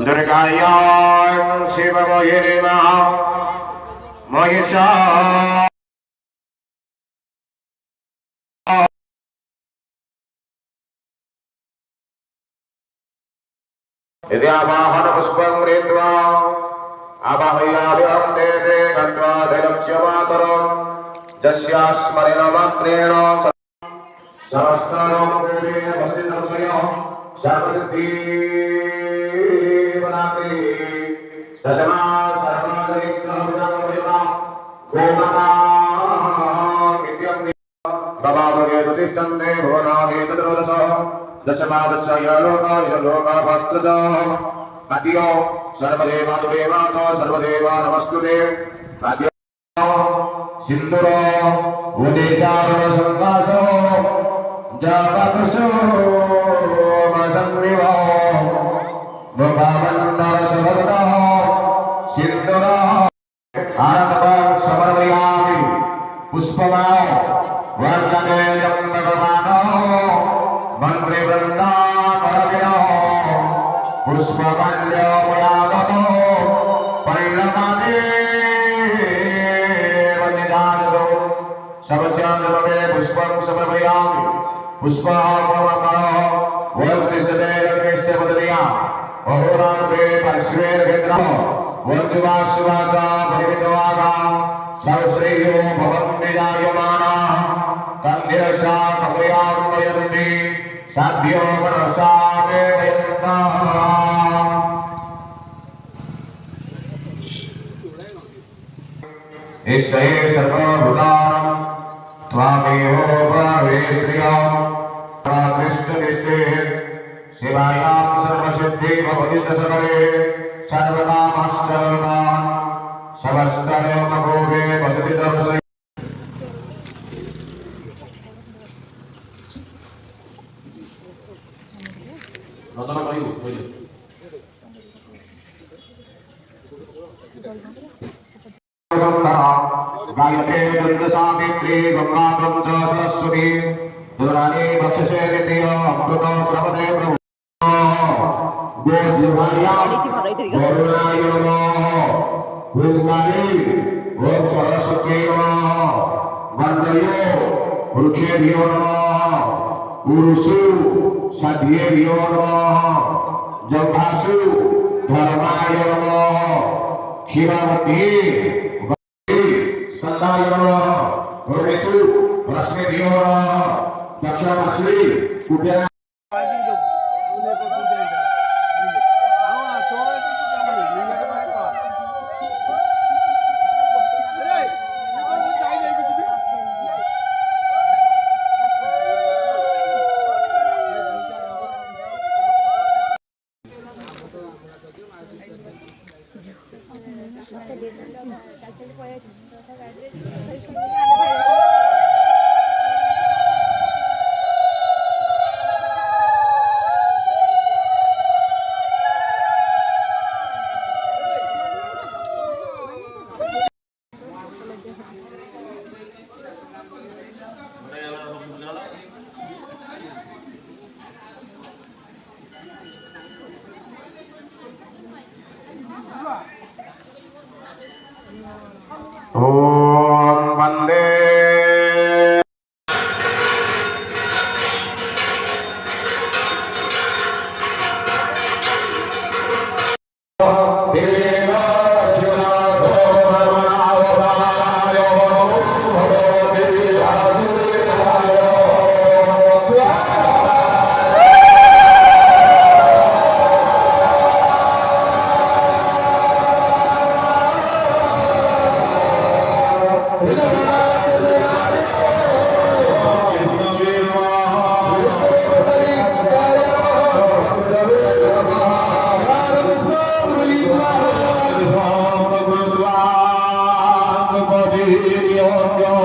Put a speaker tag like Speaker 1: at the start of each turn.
Speaker 1: दुर्गायां शिवमये नमः महिषा यदि आवाहन पुष्पं गृहीत्वा आवाहयाम्यहं देवे गत्वा दैलक्ष्यमातरं यस्यास्मरणमात्रेण सहस्रं देवे वसतिदर्शयः सर्वसिद्धिवनाते दशमाः सर्वदेशभुजङ्गमयुगा गोमता नित्यं भवामगे प्रतिष्ठन्ते भुवनानि तद्रोदश दशमादशयलोकाशलोकाभद्रज अद्यो सर्वदेवानुदेवातो सर्वदेवा नमस्कृते अद्यो सिन्दूरो उदितारुणसंवासो जगत्सो मसन्निवो मुखामन्नरसभवतः सिन्दूरो आरम्भं समर्पयामि पुष्पमाय वर्तते जम्बकमानो मंत्रिवृंदा परविनो पुष्पमाल्योपयामो परिणमामि वनिदानो सबचन्द्रमे पुष्पं समर्पयामि पुष्पापमनो वर्षिष्ठते रमेशते बदलिया अहोरात्रे पश्वेर्भेद्रो वज्रवासुवासा परिविदवागा सर्वश्रेयो भवन्ति जायमाना कन्यसा भवयान्मयन्ति साध्यो मनसा वेदयन्ता ईश्वरे सर्वभूतानां त्वामेव परमेश्वरः कृष्णनिष्ठे शिवायां सर्वसिद्धि भवति सकले सर्वकामश्चरणान् समस्तलोकभोगे वसति दर्शय गायते दन्तसामित्री गंगात्रं च सरस्वती दुरानी वक्षसे नित्य अमृतो श्रवते प्रभु गोजीवाया गरुणाय नमः भूमानि ओम सरस्वती नमः वन्दयो वृक्षेभ्यो नमः पुरुषु सद्येभ्यो नमः जम्भासु धर्माय नमः क्षीरावती संदाय नमः भुवनेषु रश्मिभ्यो नमः दक्षिणामश्री कुबेरा ओम वंदे Yo